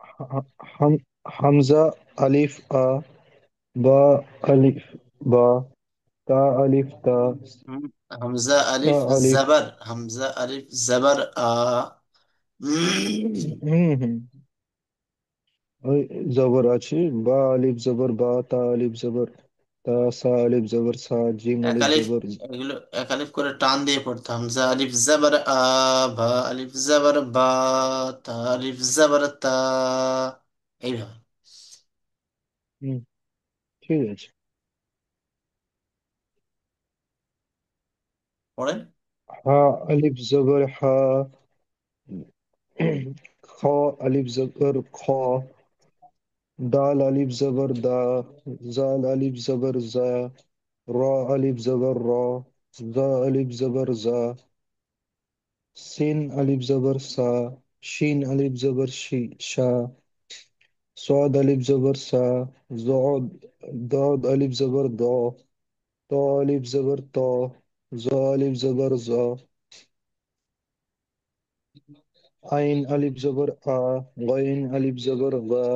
हम हमजा अलिफ आ, बा अलिफ बा, ता अलिफ ता, हम्म, हमजा सा अलिफ अलिफ। जबर, हमजा अलिफ जबर आ। हम्म। ওই জবর আছে, বা আলিফ জবর বা, তা আলিফ জবর তা, সা আলিফ জবর সা, জিম এক আলিফ আলিফ, জবর। এগুলো এক আলিফ করে টান দিয়ে পড়তে, হামজা আলিফ জবর আ, বা আলিফ জবর বা, তা আলিফ জবর তা, এইভাবে হুম, ঠিক আছে। পড়েন। হা আলিফ জবর হা, খ আলিফ জবর খ, দাল আলিফ জবর দা, জাল আলিফ জবর জা, র আলিফ জবর র, জা আলিফ জবর জা, সিন আলিফ জবর সা, শিন আলিফ জবর শি শা, صاد ألف زبر سا، ضاد ضاد ألف زبر ضا، طا ألف زبر طا، ظا ألف زبر ظا، عين ألف زبر آ، غين ألف زبر غا،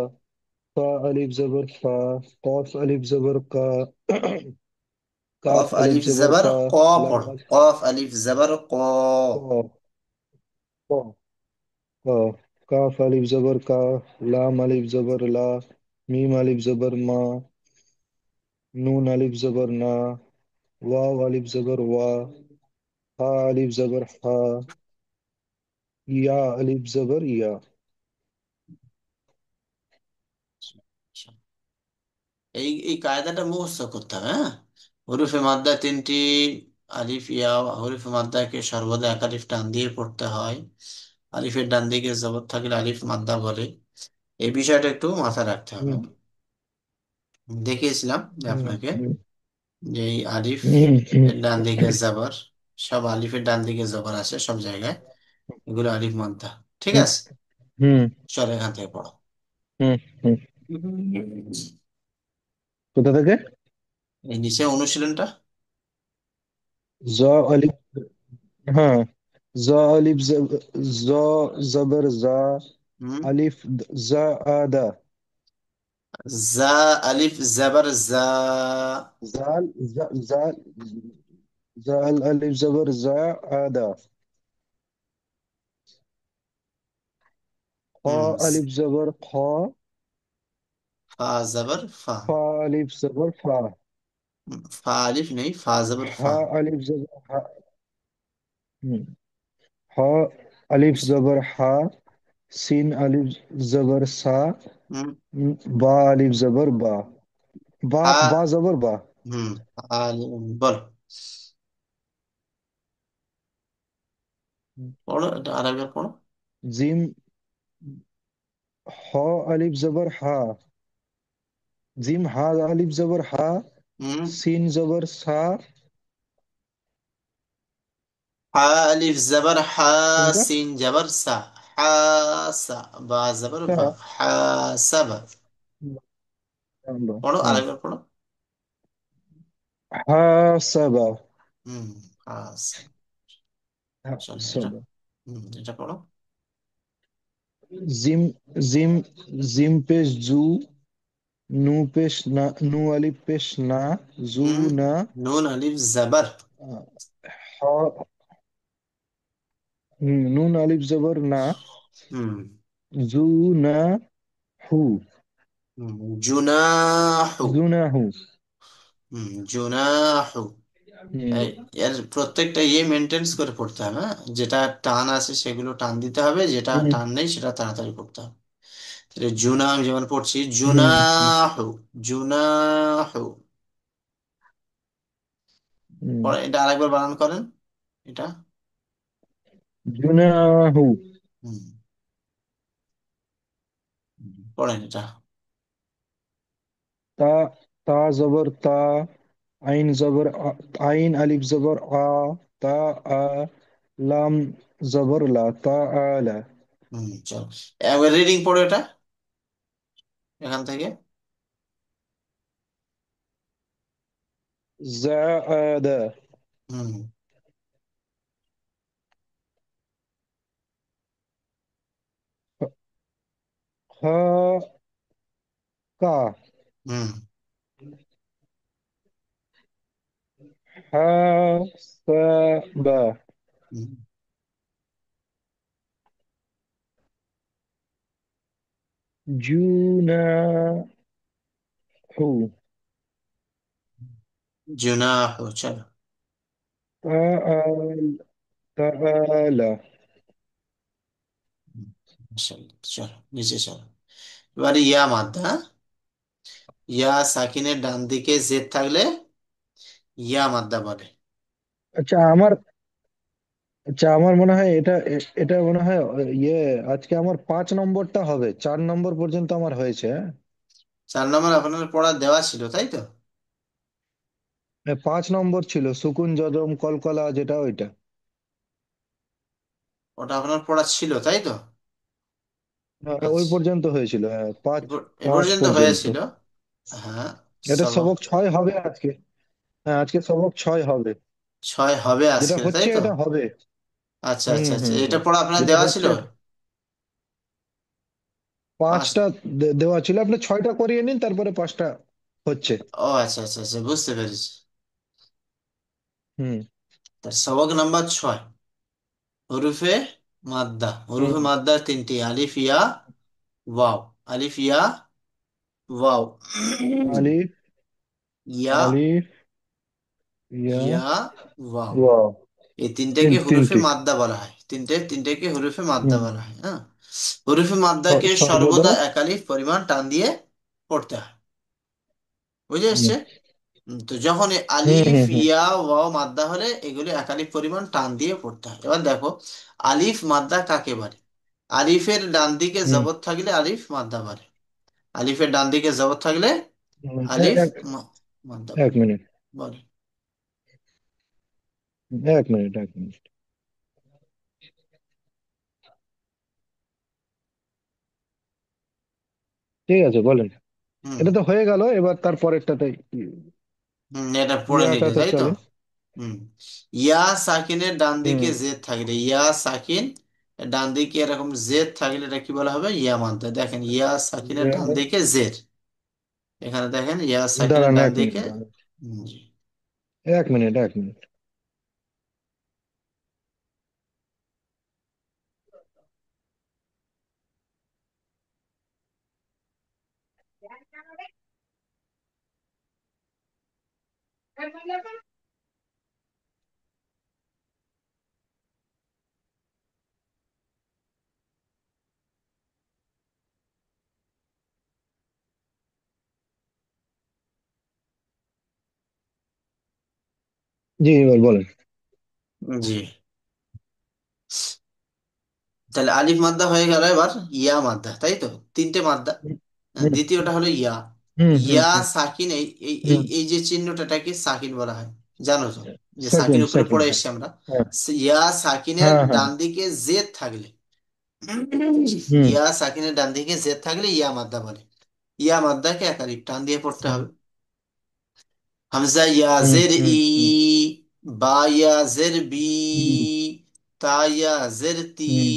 فا ألف زبر فا، قاف ألف زبر قا، কফ كاف ألف আলিফ زبر জবর كا، ক, لام পড়ো ألف কফ আলিফ জবর ক। قا قا قا، كاف ألف زبر كا، لام ألف زبر لا، ميم ألف زبر ما، نون ألف زبر نا، واو ألف زبر وا، ها ألف زبر حا، ইয়া আলিফ জবর ইয়া। এই এই কায়দাটা মুখস্থ করতে হবে, হ্যাঁ। হরফে মাদ্দা তিনটি, আলিফ ইয়া। হরফে মাদ্দাকে সর্বদা এক আলিফ টান দিয়ে পড়তে হয়। আলিফের ডান দিকে জবর থাকলে আলিফ মাদ্দা বলে। এই বিষয়টা একটু মাথায় রাখতে হবে। হুম, দেখিয়েছিলাম যে হুম, আপনাকে, হুম, যে এই আলিফ হুম, হুম, এর ডান দিকে জবর, সব আলিফের ডান দিকে জবর আছে সব জায়গায়, এগুলো আলিফ মাদ্দা। ঠিক হুম, আছে, হুম, চলো এখান থেকে পড়ো। হুম, হুম। কোথা থেকে? এই নিচে অনুশীলনটা। জ আলিফ, হ্যাঁ, জ আলিফ জ জবর জা, হুম, আলিফ জা আদা, জা আলিফ জবর জা। জাল জাল জাল আলিফ জবর জা আদা, খ হুম, আলিফ জবর খ, ফা জবর ফা। ফা আলিফ জবর ফা, ফা আলিফ নেই, ফা জবর ফা। হা আলিফ জবর হা, হুম, হা আলিফ জবর হা, সিন আলিফ জবর সা, হুম, বা আলিফ জবর বা, বা হা। বা জবর বা। হুম, বল, পড়ো এটা আরেকবার পড়ো। জিম, হ আলিফ জবর হা, জিম হা আলিফ জবর হা, হুম, সিন জবর সা, হা আলিফ জবর হা, কোনটা? সিন জবর সা, হা সা, বা জবর সা, বা, হা সাবা। পড়ো হুম, আরেকবার পড়ো। হা সাবা, হুম, হা সা। হা চলো এটা, সাবা। এটা পড়ো। জিম জিম জিম পেশ জু, নু পেশ না, নু আলিফ পেশ না, জু হুম, না, নুন আলিফ জবর। হ, নুন আলিফ জবর না, হুম, জু না হু, জুনাহু। জুনাহু। জুনাহু। হুম, এর প্রত্যেকটা ইয়ে মেনটেন্স করে পড়তে হবে, হ্যাঁ? যেটা টান আছে সেগুলো টান দিতে হবে, যেটা হুম, টান নেই সেটা তাড়াতাড়ি পড়তে হবে। তাহলে জুনা, আমি যেমন পড়ছি হুম, হুম, জুনাহু, জুনাহু। হুম। পরে এটা আরেকবার বানান করেন, এটা। জুনাহু। হুম, পড়েন এটা। তা তা জবর তা, আইন জবর আইন আলিফ জবর আ, তা আ, লাম জবর লা, তা আলা, চলো একবার রিডিং পড়ো এটা এখান থেকে। জাআদা, হুম, খ কা হুম। হা সা বা হুম। জুনা হু জুনাহ, চলো। তাআল তাআলা। হুম, মাশাআল্লাহ, চলো নিচে চলো। এবারে ইয়া মাদ্দা, হ্যাঁ? ইয়া সাকিনের ডান দিকে জেড থাকলে ইয়া মাদ্দা বলে। আচ্ছা আমার আচ্ছা আমার মনে হয় এটা মনে হয় ইয়ে আজকে আমার 5 নম্বরটা হবে, 4 নম্বর পর্যন্ত আমার হয়েছে, হ্যাঁ? 4 নম্বর আপনার পড়া দেওয়া ছিল, তাই তো? 5 নম্বর ছিল সুকুন যজম কলকলা, যেটা ওইটা। ওটা আপনার পড়া ছিল, তাই তো? ওই আচ্ছা, পর্যন্ত হয়েছিল, হ্যাঁ, পাঁচ এ পাঁচ পর্যন্ত পর্যন্ত। হয়েছিল। হ্যাঁ। এটা সবক সবক 6 হবে আজকে। হ্যাঁ, আজকে সবক 6 হবে। 6 হবে যেটা আজকে, তাই হচ্ছে তো? এটা হবে। আচ্ছা হুম আচ্ছা আচ্ছা, হুম এটা হুম। পড়া আপনার যেটা দেওয়া ছিল। হচ্ছে পাঁচ। 5টা দেওয়া ছিল, আপনি 6টা করিয়ে নিন, তারপরে 5টা হচ্ছে। ও আচ্ছা আচ্ছা আচ্ছা, বুঝতে পেরেছি। হুম তার সবক নাম্বার 6, হরুফে মাদ্দা। হরুফে হুম। মাদ্দার তিনটি, আলিফ ইয়া ওয়াও। আলিফ ইয়া ওয়াও। আলিফ ইয়া, আলিফ ইয়া ইয়া, ওয়াও। ওয়াও। এই তিনটেকে হরুফে তিনটি। মাদ্দা বলা হয়, তিনটেকে হরুফে মাদ্দা হুম। বলা হয়, হ্যাঁ। হরুফে মাদ্দাকে সর্বদা। সর্বদা একালিফ পরিমাণ টান দিয়ে পড়তে হয়, বুঝে হুম এসছে? তো যখন এই হুম আলিফ হুম হুম ইয়া ওয়াও মাদ্দা হলে এগুলি একালিফ পরিমাণ টান দিয়ে পড়তে হয়। এবার দেখো, আলিফ মাদ্দা কাকে বলে? আলিফের ডান দিকে হুম জবর থাকলে আলিফ মাদ্দা বলে। আলিফের ডান দিকে জবর থাকলে হুম। আলিফ মাদ্দা এক বলে। মিনিট, বলে। 1 মিনিট, 1 মিনিট। ঠিক আছে, বলেন। হুম। এটা তো হয়ে গেল, এবার তার পরেরটাতে এটা পড়ে নিলে, ইয়াটাতে তাই তো? চলেন। হুম। ইয়া সাকিনের ডান দিকে হুম। জেদ থাকলে, ইয়া সাকিন ডান দিকে এরকম জেদ থাকলে এটা কি বলা হবে? ইয়া মাদ্দা। দেখেন, ইয়া সাকিনের ডান দিকে জেদ, এখানে দেখেন ইয়া সাকিনের দাঁড়ান, ডান 1 মিনিট দিকে। দাঁড়ান। জি। 1 মিনিট, 1 মিনিট। জি, এবার বলেন। জি, তাহলে আলিফ মাদ্দা হয়ে গেল, এবার ইয়া মাদ্দা, তাই তো? তিনটে মাদ্দা। হুম দ্বিতীয়টা হলো ইয়া। হুম হুম ইয়া হুম সাকিন, এই এই এই হুম। এই যে চিহ্নটাকে সাকিন বলা হয়, জানো তো? যে সাকিন সেকেন্ড উপরে সেকেন্ড, পড়ে হ্যাঁ। এসছি আমরা। হ্যাঁ ইয়া সাকিনের হ্যাঁ হ্যাঁ। ডান দিকে জেদ থাকলে, হুম ইয়া সাকিনের ডান দিকে জেদ থাকলে ইয়া মাদ্দা বলে। ইয়া মাদ্দাকে একালিফ টান দিয়ে পড়তে হুম হবে। হামজা ইয়া হুম জের হুম ই, হুম বা ইয়া জের বি, হুম তা ইয়া জের তি, হুম।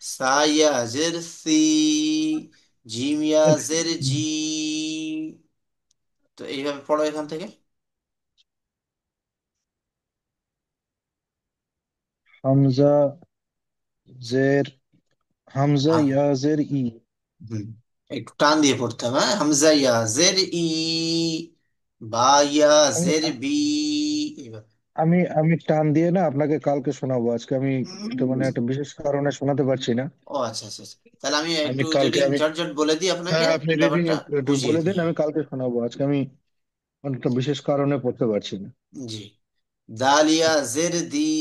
সা ইয়া জের সি, জিম ইয়া জের জি। তো এইভাবে পড়ো এখান থেকে। হামজা জের হামজা হ্যাঁ। ইয়া জের ই। হুম। একটু টান দিয়ে পড়তে হবে, হ্যাঁ। হামজা ইয়া জের ই, বা ইয়া আমি জের বি, এইভাবে। আমি আমি টান দিয়ে না আপনাকে কালকে শোনাবো, আজকে আমি এটা মানে একটা বিশেষ কারণে শোনাতে পারছি না। ও আচ্ছা আচ্ছা আচ্ছা। তাহলে আমি আমি একটু কালকে রিডিং আমি ঝটঝট বলে দিই আপনাকে, হ্যাঁ, আপনি রিডিং ব্যাপারটা একটু একটু বুঝিয়ে বলে দিই, দিন, আমি হ্যাঁ। কালকে শোনাবো, আজকে আমি একটা বিশেষ কারণে পড়তে পারছি না। জি। দালিয়া জের দি,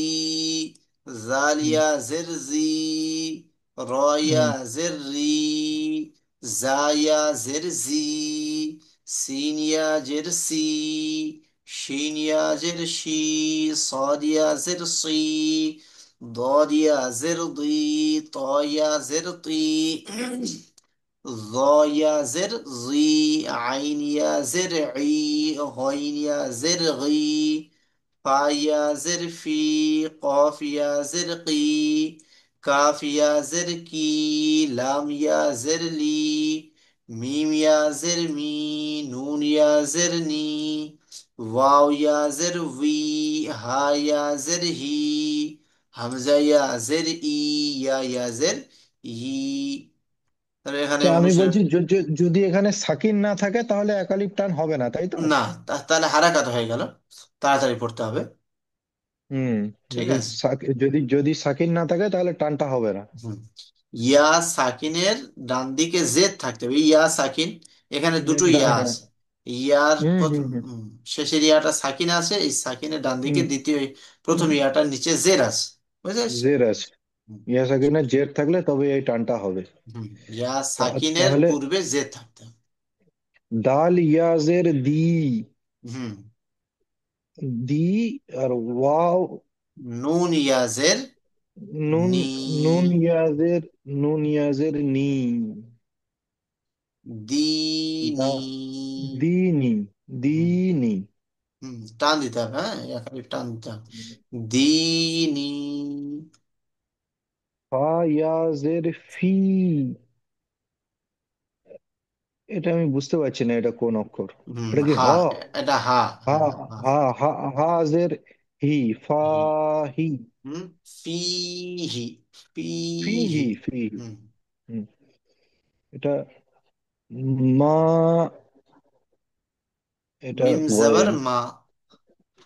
হুম জালিয়া জের জি, রয়া হুম জের রি, জায়া জের জি, সিনিয়া জের সি, শিনিয়া জের শি, সদিয়া জের সি, দদিয়া জের দি, তয়া জের তি, জয়া জের জি, আইনিয়া জের ই, হইনিয়া জের গি, فا يا زرفي، قاف يا زرقي، কাফ ইয়া জের কি, লাম ইয়া জের লি, মিম ইয়া জের মি, নুন ইয়া জের নি, ওয়াও ইয়া জের উই, হা ইয়া জের হি, হামজা ইয়া জের ই, ইয়া জের ই। তাহলে এখানে তো আমি অনুসারে বলছি যদি এখানে সাকিন না থাকে তাহলে একালিপ টান হবে না, তাই তো? না, তাহলে হারাকাত হয়ে গেল, তাড়াতাড়ি পড়তে হবে। হুম। ঠিক যদি আছে। যদি যদি সাকিন না থাকে তাহলে টানটা হবে না। হুম। ইয়া সাকিনের ডান দিকে জেদ থাকতে হবে, ইয়া সাকিন, এখানে দুটো ইয়া হ্যাঁ। আছে। ইয়ার হুম প্রথম হুম হুম শেষের ইয়াটা সাকিন আছে, এই সাকিনের ডান দিকে হুম দ্বিতীয় প্রথম হুম। ইয়াটার নিচে জের আছে, বুঝতে পারছিস? জের আছে। হুম। ইয়া সাকিনের জের থাকলে তবে এই টানটা হবে। হুম। ইয়া সাকিনের তাহলে পূর্বে জেদ থাকতে হবে। দাল ইয়া জের দি, হুম। দি, আর ওয়াও, নুন ইয়া জের নুন, নি, নুন ইয়াজের, নুন ইয়াজের নি, দা, দিনি। দিনি, হুম। দিনি, টান দিতে হবে, হ্যাঁ, এখানে টান দিতে হবে। দিনি। ফা ইয়াজের ফি। এটা আমি বুঝতে পারছি না, এটা কোন অক্ষর? এটা কি হা, হ? এটা হা। হা, হ্যাঁ, হা। হা, হা, হাজের হি, ফা, হি। হি, হুম। ফিহি। ফি, ফিহি। হি, ফি। হুম। হুম। এটা মা, এটা মিম জবর গয়েন। মা,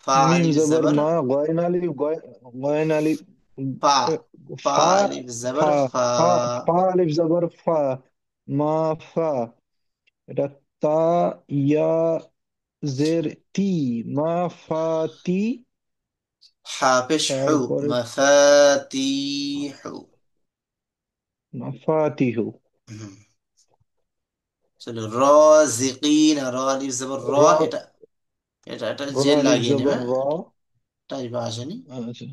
ফা মিম আলিফ জবর জবর মা, গয়েন আলিফ, গয়েন আলিফ, ফা, এ, ফা ফা, আলিফ জবর ফা, ফা, ফা, ফা আলিফ জবর ফা, মা, ফা। এটা তা ইয়া জের তি, মা, ফা, তি। হা পেশ হু, তারপরে মাফাতিহু। মাফাতিহু। হুম। চলো রাজিকিন, র আলিফ জবর র, র, এটা এটা র জের আলিফ লাগিয়ে নেবে, জবর র। এটাই বা আসেনি। আচ্ছা।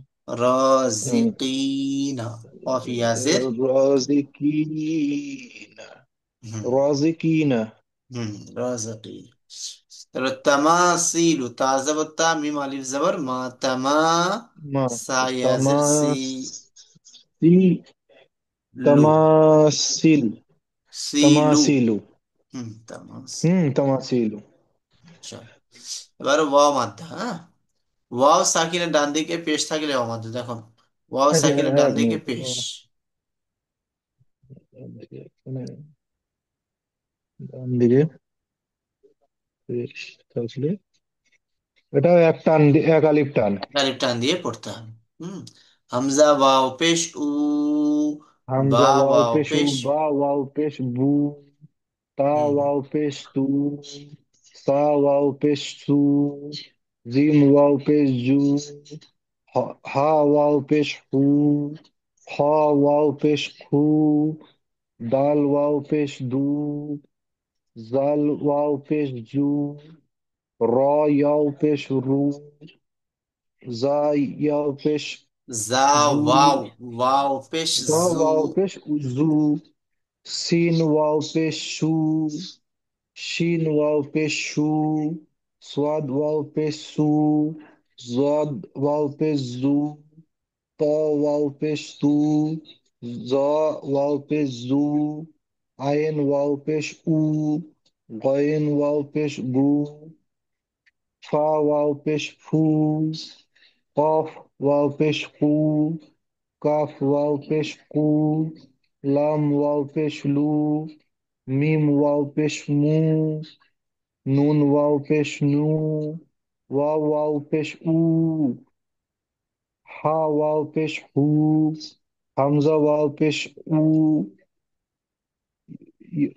হুম। রাজিকিনা, কফ ইয়াজের। রাজিকিনা, হুম। রাজিকিনা, হুম। রাজিকিন। তাহলে তামাসিলু, তা জবর তা, মিম আলিফ জবর মা, তামা, মা, সা ইয়াজের সি, তামাসি, লু, তামাসিল, সিলু। তামাসিলু। তামাসিল। হুম, তামাসিলু। চল, এবার ওয়াও মাদ্দা, হ্যাঁ। ওয়াও সাকিনের ডান দিকে পেশ থাকলে ওয়াও মাদ্দা, দেখো, ওয়াও আচ্ছা, সাকিনের ডান এক দিকে মিনিট। পেশ। ডান দিকে তাহলে এটাও এক টান, এক আলিফ টান। আলিফ টান দিয়ে পড়তে হবে। হুম। হামজা ওয়াও পেশ উ, বা হামজা ওয়াও ওয়াও পেশ উ, পেশ বা ওয়াও পেশ বু, তা হুম ওয়াও পেশ তু, সা ওয়াও পেশ সু, জিম ওয়াও পেশ জু, হা ওয়াও পেশ হু, খ ওয়াও পেশ খু, দাল ওয়াও পেশ দু, জাল ওয়াও পেশ জু, র ইয়াও পেশ রু, জা ইয়াও পেশ জা জু, ওয়াও, ওয়াও পেশ জ জু, ওয়াও পেশ উজু, সিন ওয়াও পেশ সু, শিন ওয়াও পেশ শু, সোয়াদ ওয়াও পেশ সু, জদ ওয়াও পেশ জু, ত ওয়াও পেশ তু, জ ওয়াও পেশ জু, আইন ওয়াও পেশ উ, গয়েন ওয়াও পেশ গু, ফা ওয়াও পেশ ফু, কফ ওয়াও পেশ কু, কাফ ওয়াও পেশ কু, লাম ওয়াও পেশ লু, মিম ওয়াও পেশ মু, নুন ওয়াও পেশ নু, ওয়াও ওয়াও পেশ উ, হা ওয়াও পেশ হু, হামজা ওয়াও পেশ উ,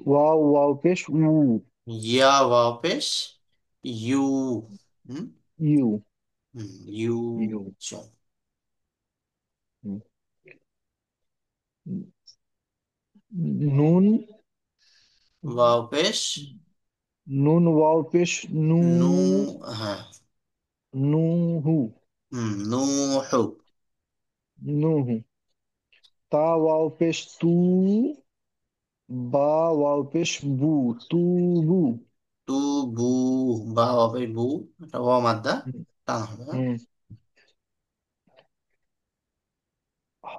ওয়াও ওয়াও পেশ উ, ইয়া ওয়াও পেশ ইউ। হুম। ইউ, ইউ। ইউ। চল, নুন, ওয়াও পেশ নুন ওয়াও পেশ নু, নু, হ্যাঁ। নু হু, নুহু। নু হু। তা ওয়াও পেশ তু, বা ওয়াও পেশ বু, তু বু। তু বু, বা ওয়াও পেশ বু, এটা ওয়া মাদ্দা টান হবে, হ্যাঁ? হুম।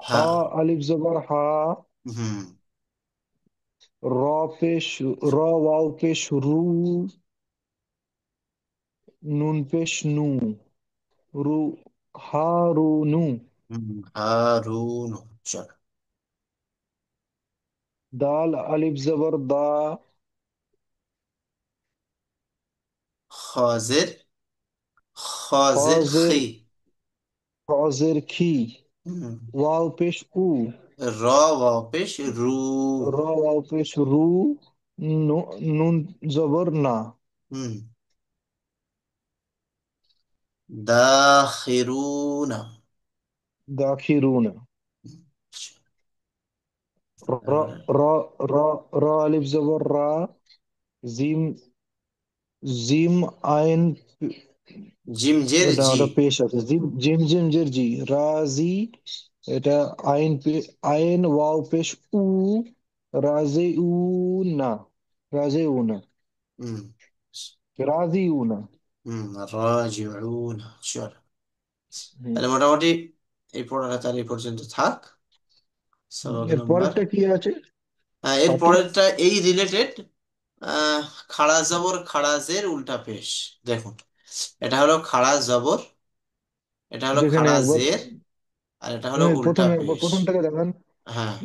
हा হ্যাঁ। अलिफ जबर हा, হুম। रॉ पेश रॉ वाव पेश रू, नून पेश नू, रू हा रू नू। হুম, হারুন। চল। दाल अलिफ जबर दा, খজের, खा খজের जेर খি। खा जेर खी, হুম। वाव पेश ऊ, র ওয়াও পেশ রু। रॉ वाव पेश रू, नून जबर ना, হুম। দাখিরুনা। दाखिरून। र তারপরে र र र अलिफ जबर रा, জিম জিম আইন, জিমজের ওটা জি। ওটা পেশ আছে, জিম জিম জিম জের জি, রাজি, এটা আইন ওয়াও পেশ উ, রাজে উ না, রাজে উ না, হুম। রাজি উ না। হুম, রাজিউন। চল। হুম। তাহলে মোটামুটি এই পড়াটা তার এই পর্যন্ত থাক। সবক এর নম্বর। পরেরটা কি আছে এর সাথে? পরেরটা এই রিলেটেড। খাড়া জবর খাড়া জের উল্টা পেশ। দেখুন, এটা হলো খাড়া জবর, এটা হলো দেখে নি খাড়া একবার, জের, আর এটা হলো উল্টা প্রথমে একবার পেশ। প্রথমটাকে দেখান, হ্যাঁ।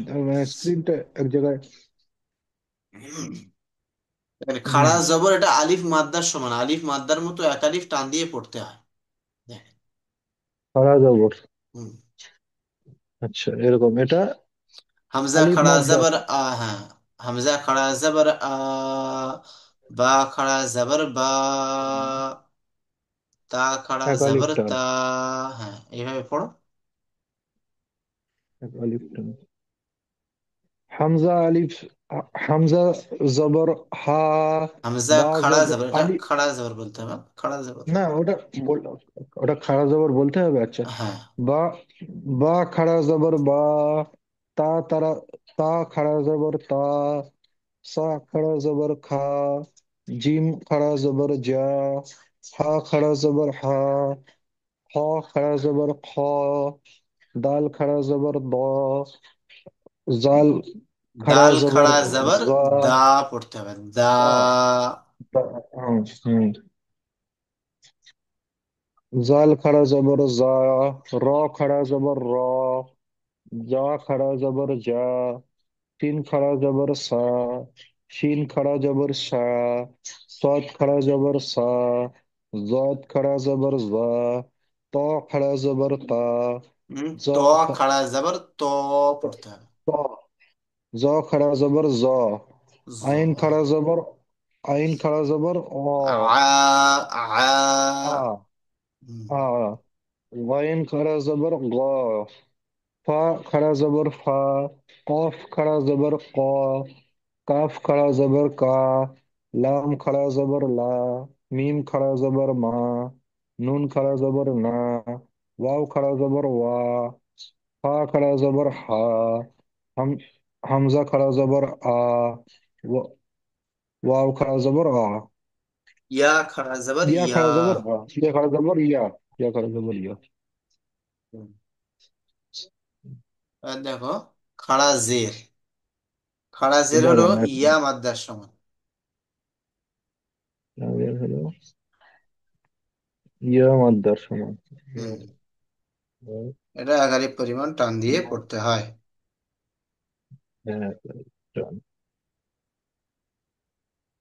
স্ক্রিনটা এক জায়গায়। এখানে হুম। খাড়া জবর, এটা আলিফ মাদ্দার সমান, আলিফ মাদ্দার মতো এক আলিফ টান দিয়ে পড়তে হয়। দেখেন। খাড়া জবর, হুম। আচ্ছা এরকম এটা, হামজা আলিফ খাড়া মাদ্দা, জবর হ্যাঁ। হামজা খাড়া জবর বা খাড়া জবর বা, তা খাড়া এক আলিফ জবর টান, তা। হ্যাঁ, এইভাবে পড়ো। এক আলিফ টান। হামজা আলিফ, হামজা জবর হা, হামজা বা খাড়া জবর জবর, এটা আলি, খাড়া জবর বলতে হবে, খাড়া জবর। না ওটা ওটা খাড়া জবর বলতে হবে, আচ্ছা। হ্যাঁ। বা, বা খাড়া জবর বা, তা তারা, তা খাড়া জবর তা, সা খাড়া জবর খা, জিম খাড়া জবর জা, হা খাড়া জবর হা, খ খাড়া জবর খ, দাল খাড়া জবর দ, জাল খাড়া দাল জবর খাড়া জবর জা, দা পড়তে হবে, দা। দা, হুম। জাল খাড়া জবর জা, র খাড়া জবর র, জা খাড়া জবর জা, তিন খাড়া জবর সা, শিন খাড়া জবর শা, সাদ খাড়া জবর সা, জাদ খাড়া জবর জা, ত খাড়া জবর তা, জ ত খা- খাড়া জবর ত পড়তে হবে। ত, জ খাড়া জবর জ, জ। আইন খাড়া জবর, আইন খাড়া জবর অ, আ আ, আ। হুম। আ, গাইন খাড়া জবর গ, ফা খাড়া জবর ফা, কফ খাড়া জবর ক, কাফ खड़ा जबर का, लाम खड़ा जबर ला, मीम खड़ा जबर मा, नून खड़ा जबर ना, वाव खड़ा जबर वा, हा खड़ा जबर हा, हम हमजा खड़ा जबर आ, व- वाव खड़ा जबर आ, ইয়া খাড়া জবর या ইয়া। खड़ा जबर आ, या खड़ा जबर या खड़ा जबर या। হুম। এবার দেখো, খাড়া জের, খাড়া জের হলো দাঁড়ান ইয়া মাদ্দার সমান। হলো ইয়া মাদ্দার সমান। হুম। এটা একাধিক পরিমাণ টান দিয়ে পড়তে হয়। হ্যাঁ, টান,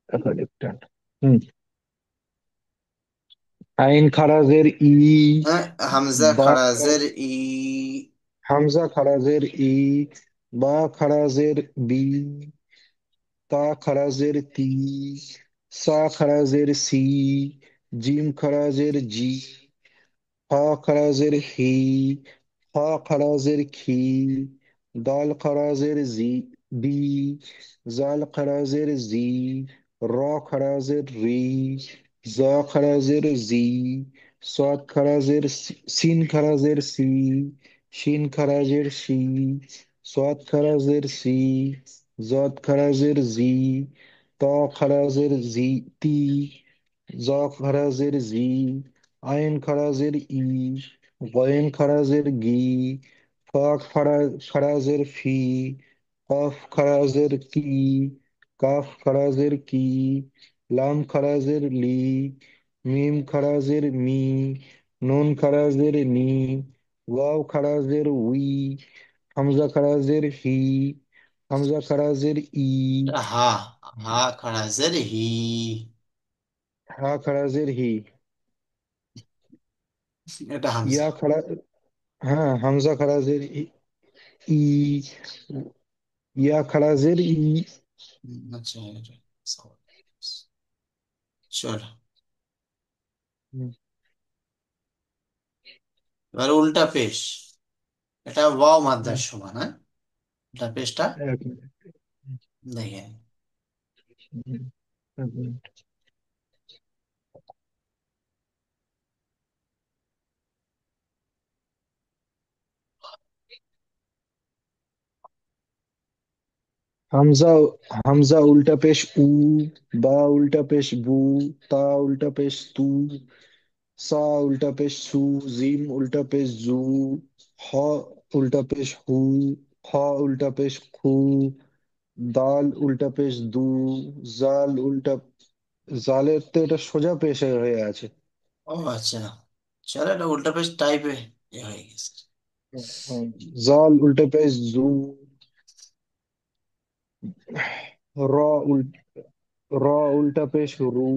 একাধিক টান। হুম। আইন খারাজের ই, হ্যাঁ, হামজা বা খাড়া জের ই। হামজা খারাজের ই, বা খারাজের বি, তা খারাজের তি, সা খারাজের সি, জিম খারাজের জি, হা খারাজের হি, হা খারাজের খি, দাল খারাজের জি বি, জাল খারাজের জি, র খারাজের রি, জা খারাজের জি, সাদ খারাজের সিন খারাজের সি, শিন খারাজের শি, সাদ খারাজের সি, জাদ খারাজের জি, ত খারাজের জি তি, জ খারাজের জি, আইন খারাজের ই, গয়েন খারাজের গি, ফা খারাজের ফি, কফ খারাজের কি, কাফ খারাজের কি, লাম খারাজের লি, মিম খারাজের মি, নুন খারাজের নি, ওয়াও খারাজের উই, হামজা খারাজের হি, হামজা খারাজের ই, এটা হা, হা খাড়া জের হি। হা খারাজের হি, এটা হামজা। ইয়া খারা, হ্যাঁ হামজা খারাজের ই, ইয়া খারাজের ই। আচ্ছা, চলো এবার উল্টা পেশ। এটা ওয়াও মাদ্দার সমান, হ্যাঁ? উল্টা পেশটা এক মিনিট। দেখেন। এক মিনিট। হামজা, হামজা উল্টা পেশ উ, বা উল্টা পেশ বু, তা উল্টা পেশ তু, সা উল্টা পেশ সু, জিম উল্টা পেশ জু, হ উল্টা পেশ হু, খ উল্টা পেশ খু, দাল উল্টা পেশ দু, জাল উল্টা, জালের তো এটা সোজা পেশ হয়ে আছে। ও আচ্ছা, চলো এটা উল্টা পেশ টাইপে হয়ে গেছে। হুম, জাল উল্টা পেশ জু, র উল্টা, র উল্টা পেশ রু,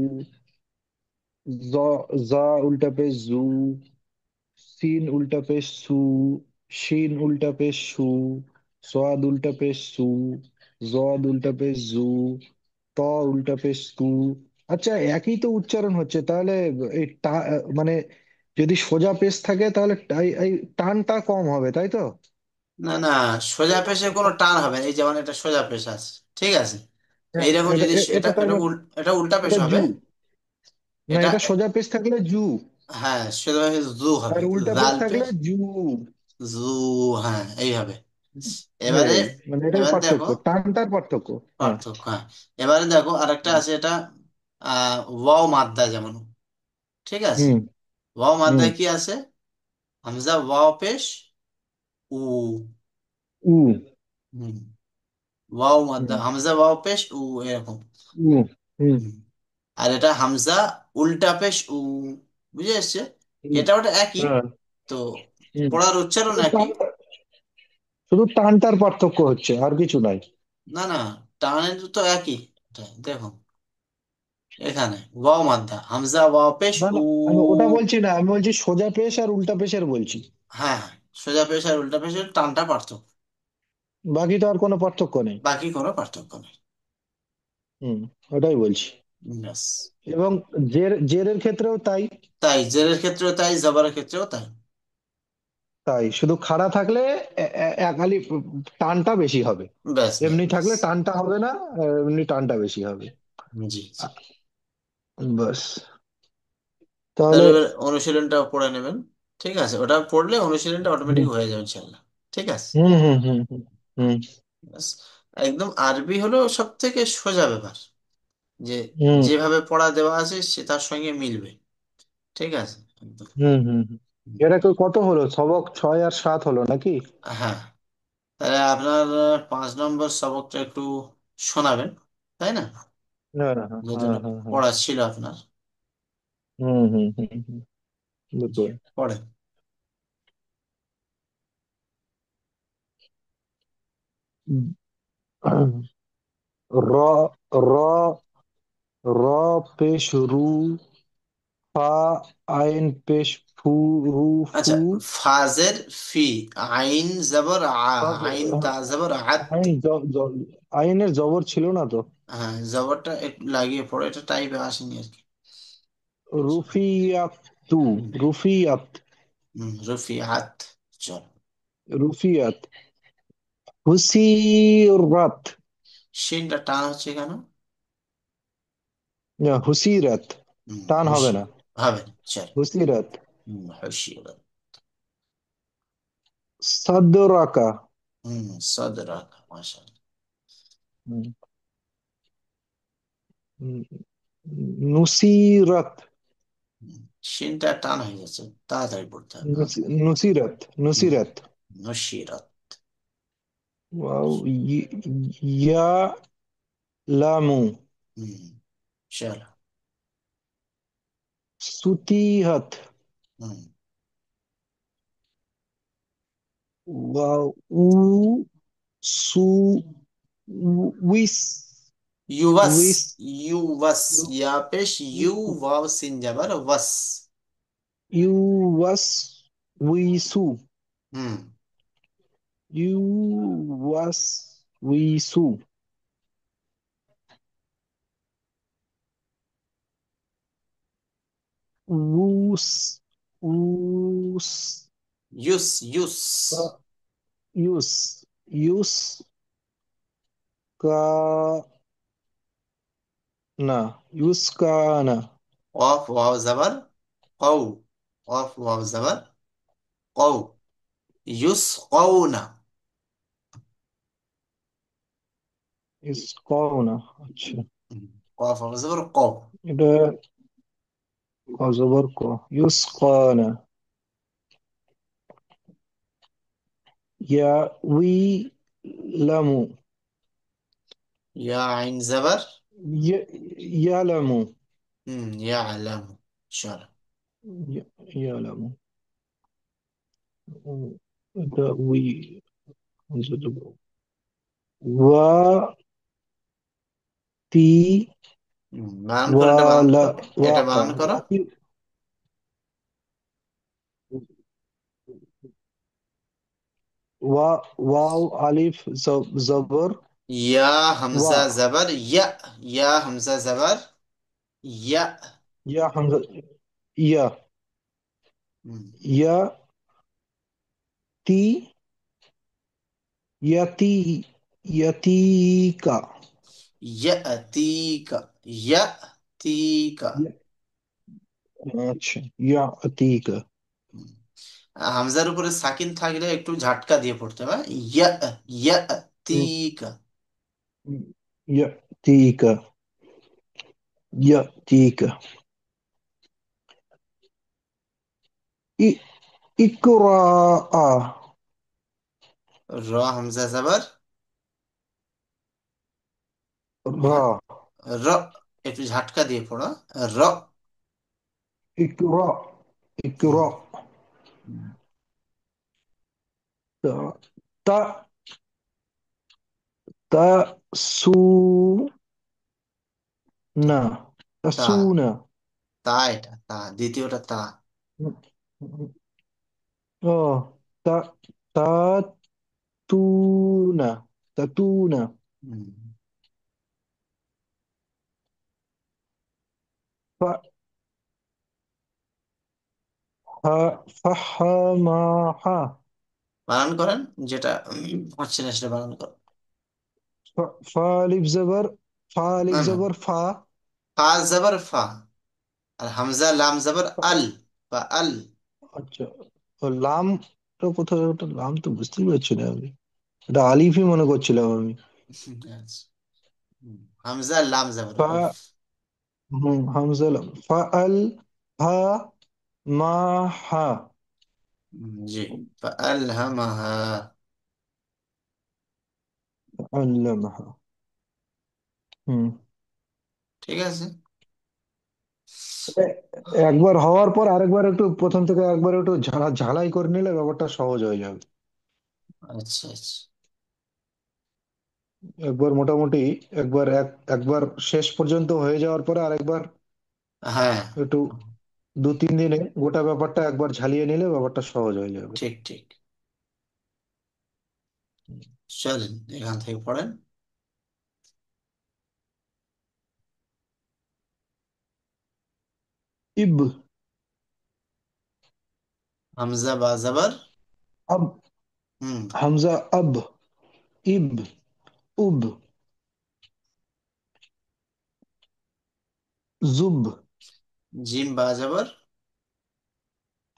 জা উল্টা পেশ জু, সিন উল্টা পেশ সু, শিন উল্টা পেশ সু, সোয়াদ উল্টা পেশ সু, জদ উল্টা পেশ জু, ত উল্টা পেশ তু। আচ্ছা একই তো উচ্চারণ হচ্ছে তাহলে, এই মানে যদি সোজা পেশ থাকে তাহলে এই টানটা কম হবে তাই তো? না না, সোজা পেশে কোনো টান হবে না। এই যেমন এটা সোজা পেশ আছে, ঠিক আছে? হ্যাঁ এইরকম এটা যদি এটা এটা তার এটা মানে এটা উল্টা পেশ এটা হবে। জু, না এটা এটা সোজা পেশ থাকলে জু, হ্যাঁ, সোজা পেশে জু হবে। আর উল্টা পেশ জাল থাকলে পেশ জু। জু, হ্যাঁ এইভাবে। এবারে, এই মানে এটাই এবার দেখো পার্থক্য, টানটার পার্থক্য। হ্যাঁ। পার্থক্য, হ্যাঁ। এবারে দেখো আরেকটা আছে, এটা ওয়াও মাদ্দা যেমন, ঠিক আছে? হুম ওয়াও হুম। মাদ্দায় কি আছে? হামজা ওয়াও পেশ উ। উ হুম, ওয়াও মাদ্দা, হুম হামজা ওয়াও পেশ উ, এরকম। উ হুম হুম। আর এটা হামজা উল্টা পেশ উ, বুঝে এসছে? হুম। এটা ওটা একই। হ্যাঁ তো হুম। পড়ার উচ্চারণ শুধু একই। শুধু টানটার পার্থক্য হচ্ছে আর কিছু নাই। না না, টানের তো একই। এটা দেখো, এখানে ওয়াও মাদ্দা, হামজা ওয়াও পেশ না উ। না, আমি ওটা বলছি না, আমি বলছি সোজা পেশ আর উল্টা পেশের বলছি। হ্যাঁ হ্যাঁ, সোজা পেশ আর উল্টা পেশের টানটা পার্থক্য। বাকি তো আর কোনো পার্থক্য নেই। বাকি কোনো পার্থক্য নেই। হুম, ওটাই বলছি। ব্যাস। এবং জেরের ক্ষেত্রেও তাই। তাই জেরের ক্ষেত্রেও তাই, জবরের ক্ষেত্রেও তাই। তাই শুধু খাড়া থাকলে এক আলি টানটা বেশি হবে, ব্যাস ব্যাস এমনি ব্যাস। থাকলে টানটা হবে না, এমনি টানটা বেশি হবে। জি জি। বাস তাহলে তাহলে। এবার অনুশীলনটা পড়ে নেবেন। ঠিক আছে, ওটা পড়লে অনুশীলনটা অটোমেটিক হুম হয়ে যাবে ইনশাল্লাহ। ঠিক আছে। হুম হুম হুম হুম হুম ব্যাস। একদম আরবি হলো সব থেকে সোজা ব্যাপার, যে হুম যেভাবে পড়া দেওয়া আছে সে তার সঙ্গে মিলবে। ঠিক আছে, একদম। হুম হুম হুম। এটা কত হলো, সবক 6 আর 7 হলো নাকি? হ্যাঁ, তাহলে আপনার 5 নম্বর সবকটা একটু শোনাবেন, তাই না? হ্যাঁ হ্যাঁ যেহেতু হ্যাঁ এটা হ্যাঁ হ্যাঁ। পড়া ছিল আপনার। হুম হুম হুম হুম। বুঝতে জি, পারছি। পড়েন। র, র, র পেশ রু, ফা আইন পেশ ফু, রু ফু। আচ্ছা, ফাজের ফি, আইন জবর আ, আইন তা জবর আত। আইন আইনের জবর ছিল না তো। হ্যাঁ, জবরটা একটু লাগিয়ে পড়ো, এটা টাইপে আসেনি আর কি। রুফিয়াত তু, হুম রুফিয়াত, রফি আত। চল, রুফিয়াত, হুসিরাত, শিনটা টান হচ্ছে কেন? না হুসিরাত, টান হবে হুশি না, হবে না, চল। হুসিরাত। হুশি। সাদরাকা, সদরাক, মাশাআল্লাহ। হুম, হুম, নুসিরাত, হুম, শিনটা টান হয়ে যাচ্ছে, তাড়াতাড়ি পড়তে হবে, হ্যাঁ? নুসিরাত, হুম, নুসিরাত। नुशीरत। वाव या लामू। हम्म, चलो। सुतीहत। हम्म। वाव उ सु विस युवस। विस युवस। या पेश यू, वाव सिन जबर वस। यू वस विसु हम्म। यू वस Visu वूस वूस use use. Use use का ना युस का ना ऑफ वाव जबर कौ। ऑफ वाव जबर कौ। युस कौना। इसको ना अच्छा कौफ वाव जबर कौ। এটা অজবর ক ইউসকানা উই লামু या आइन जबर। ইয়ালামু यालम। चलो। ইয়ালামু এটা উই ওয়া তি বানান করো, এটা বানান ওয়ালা করো। এটা ওয়াকা বানান করো। ওয়াতি ওয়া ওয়াও আলিফ জবর या ওয়া हमजा जबर या हमजा जबर या। ইয়া হামজা ইয়া हम्म, ইয়া তি ইয়াতি ইয়াতিকা यतीका। यतीका। আচ্ছা ইয়াতিকা হামজার উপরে সাকিন থাকলে একটু ঝাটকা দিয়ে পড়তে হবে। ইয়াতিকা। ইয়াতিকা ইয়াতিকা ই ইকরা র হামজা জবর রা হ্যাঁ। র একটু ঝাটকা দিয়ে পড়ো। র। ইকরা হুম, ইকরা হুম। তা তা তা সু না তা তা। সু না তা এটা তা, দ্বিতীয়টা তা। ও তা তা তু না তা তু না হুম। ফা ফা ফাহামাহা বানান করেন, যেটা হচ্ছে না সেটা বানান করেন। ফা আলিফ জবর ফা আলিফ না না, জবর ফা ফা জবর ফা, আর হামজা লাম জবর আল। বা আল। আচ্ছা ও লামটা কোথায় ওটা লাম তো বুঝতেই পারছি না আমি এটা আলিফই মনে করছিলাম আমি আচ্ছা। হামজা লাম জবর ফা উফ। হামজা লাম ফা আল হা মা হা জি। ফাআলহামাহা। আল্লামাহা হুম ঠিক আছে। এ- একবার হওয়ার পর আরেকবার একটু প্রথম থেকে একবার একটু ঝালাই করে নিলে ব্যাপারটা সহজ হয়ে যাবে আচ্ছা আচ্ছা। একবার মোটামুটি একবার শেষ পর্যন্ত হয়ে যাওয়ার পরে আরেকবার হ্যাঁ। একটু 2-3 দিনে গোটা ব্যাপারটা একবার ঝালিয়ে নিলে ব্যাপারটা সহজ হয়ে যাবে ঠিক ঠিক। চলেন এখান থেকে পড়েন। ইব হামজা বা জবর। আব হুম। হামজা আব ইব উব জুব জিম বা জবর।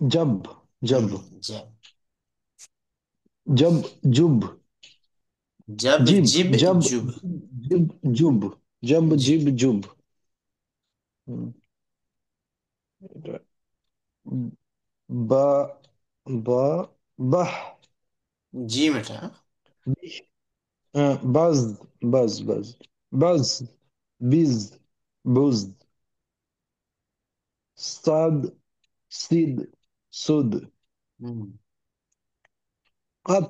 জব জব হুম। জব। জব জুব জব জিব জিব জব জুব। জিব জুব জব জি। জিব জুব হুম, এটা বা বা বাহ জিম এটা। বাজ, বাজ, বাজ, বিজ, বুজ, সাদ, সিদ, সুদ, হুম। কাত,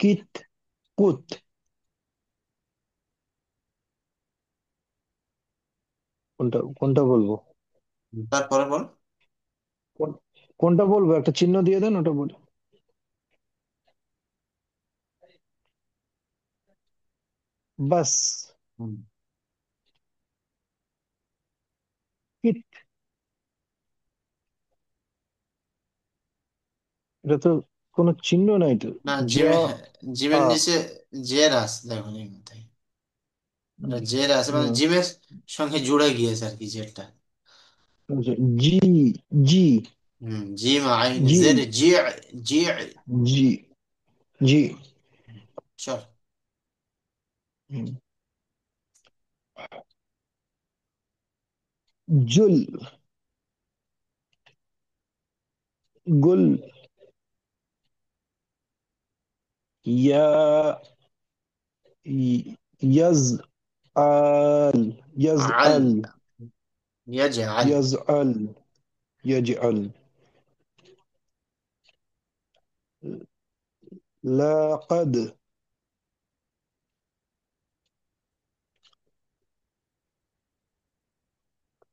কিত, কুত। কোনটা কোনটা বলবো? তারপরে বল। কোন- কোনটা বলবো, একটা চিহ্ন দিয়ে দেন, ওটা বলি। বাস, হুম। কিত। এটা তো কোনো চিহ্ন নাই তো। না, যা, জিমের আ, নিচে জের আছে দেখুন এই মাথায়। ওটা জের আছে মানে হুম, জিমের সঙ্গে জুড়ে গিয়েছে আর কি জেরটা। জি, জি, হুম, জিম আইন জি, জের জি। জি। জি, জি, চল। হুম, জুল, গুল, ইয়া, ইয়াজ, আল, ইয়াজ, আল আল, ইয়াজআল। ইয়াজ, আল, ইয়াজ, আল, লাকাদ,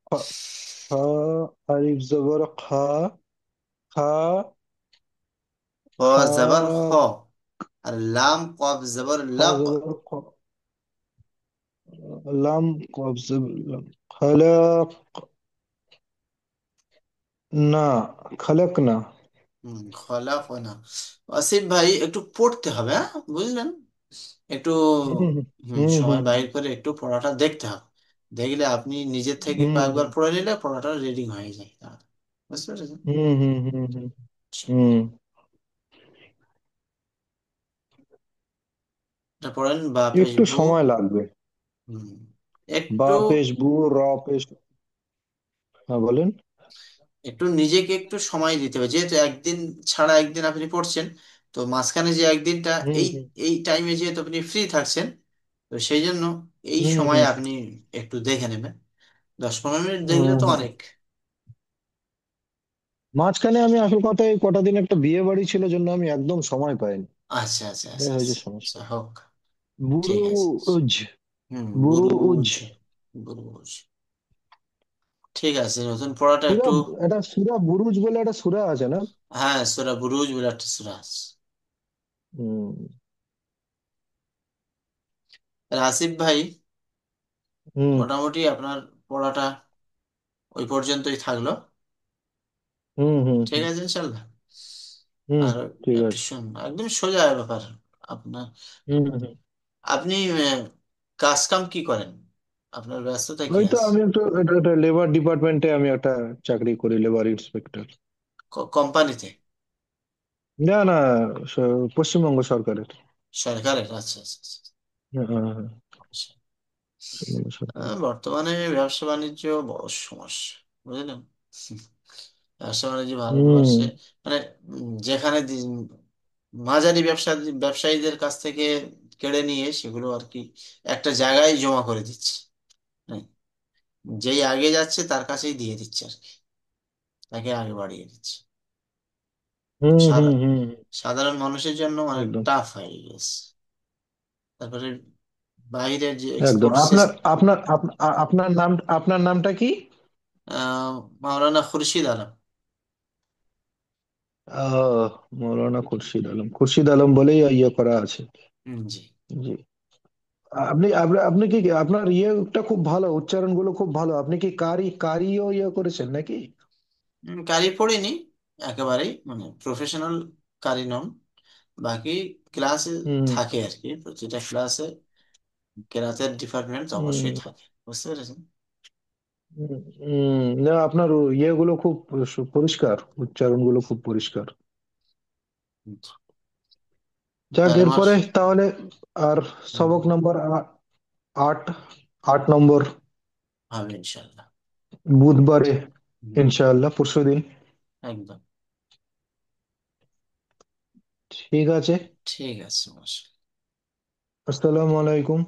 খ, খ, আলিফ জবর খা, খা, খ খা, জবর খ, আর লাম কফ জবর খা লক। জবর খ, লাম কফ জবর লাম, খালাক না, খালাক না। খলাক না। আসিফ ভাই একটু পড়তে হবে, হ্যাঁ বুঝলেন? একটু হুম, হুম, সময় হুম, বাইর করে একটু পড়াটা দেখতে হবে। দেখলে আপনি নিজের থেকে হুম, কয়েকবার হুম, পড়ে নিলে পড়াটা রিডিং হয়ে যায় তাহলে। বুঝতে পেরেছেন? হুম, হুম, হুম, হুম, আচ্ছা, হুম। এটা পড়েন বা পেশ একটু বু। সময় লাগবে। হুম, বা একটু পেশ বু, র পেশ। হ্যাঁ বলেন। একটু নিজেকে একটু সময় দিতে হবে, যেহেতু একদিন ছাড়া একদিন আপনি পড়ছেন। তো মাঝখানে যে একদিনটা হুম, এই হুম, এই টাইমে যেহেতু আপনি ফ্রি থাকছেন, তো সেই জন্য এই হুম, সময়ে হুম, আপনি একটু দেখে নেবেন। 10-15 মিনিট দেখলে হুম, তো হুম। অনেক। মাঝখানে আমি আসল কথা, এই কটা দিন একটা বিয়ে বাড়ি ছিল, জন্য আমি একদম সময় পাইনি। আচ্ছা আচ্ছা এই আচ্ছা হয়েছে আচ্ছা আচ্ছা, সমস্যা। হোক। ঠিক আছে। বুরুজ, হুম, বুরুজ। বুরুজ। বুরুজ। ঠিক আছে, নতুন পড়াটা সূরা, একটু। এটা সূরা বুরুজ বলে একটা সূরা আছে না? হ্যাঁ, সূরা বুরুজ বলে একটা সূরা আছে। হুম, আসিফ ভাই, হুম, মোটামুটি আপনার পড়াটা ওই পর্যন্তই থাকলো। হুম, হুম, ঠিক হুম, আছে ইনশাল্লাহ। হুম, আর ঠিক একটু আছে। শুন, একদম সোজা ব্যাপার আপনার। হুম, হুম। আপনি কাজ কাম কি করেন? আপনার ব্যস্ততা কি ওই তো আছে? আমি একটু একটা লেবার ডিপার্টমেন্টে আমি একটা চাকরি করি, লেবার ইন্সপেক্টর। কোম্পানিতে? না না, পশ্চিমবঙ্গ সরকারের। সরকারের? আচ্ছা আচ্ছা আচ্ছা হ্যাঁ, হ্যাঁ, হ্যাঁ, আচ্ছা। পশ্চিমবঙ্গ সরকারের। বর্তমানে ব্যবসা বাণিজ্য বড় সমস্যা, বুঝলেন? ব্যবসা বাণিজ্য হুম, ভারতবর্ষে মানে যেখানে মাঝারি ব্যবসায়ীদের কাছ থেকে কেড়ে নিয়ে সেগুলো আর কি একটা জায়গায় জমা করে দিচ্ছে। হ্যাঁ, যেই আগে যাচ্ছে তার কাছেই দিয়ে দিচ্ছে আর কি, তাকে আগে বাড়িয়ে দিচ্ছে। হুম, হুম, সাদা- হুম, সাধারণ মানুষের জন্য অনেক একদম, টাফ হয়ে গেছে। তারপরে বাইরের যে একদম। এক্সপোর্ট আপনার আপনার আপনার নাম, আপনার নামটা কি? মাওলানা খুরশিদ আলম। আহ, মৌলানা খুরশিদ আলম, খুরশিদ আলম বলেই ইয়ে করা আছে। জি। জি। আপনি আপনি আপনি কি, আপনার ইয়েটা খুব ভালো, উচ্চারণ গুলো খুব ভালো। আপনি কি কারিও ইয়ে করেছেন নাকি? কারি পড়িনি একেবারেই, মানে প্রফেশনাল কারি নন। বাকি ক্লাসে হুম, থাকে আর কি, প্রতিটা ক্লাসে কেরাতের ডিপার্টমেন্ট তো অবশ্যই হুম, থাকে। বুঝতে পেরেছেন? হুম, না, আপনার ইয়েগুলো খুব পরিষ্কার, উচ্চারণ গুলো খুব পরিষ্কার। যাক, তাই আমার। এরপরে তাহলে আর হুম, সবক নম্বর 8, 8 নম্বর, হবে ইনশাল্লাহ। বুধবারে, হুম, ইনশাআল্লাহ পরশুদিন। একদম। ঠিক আছে। ঠিক আছে, বস। আসসালামু আলাইকুম।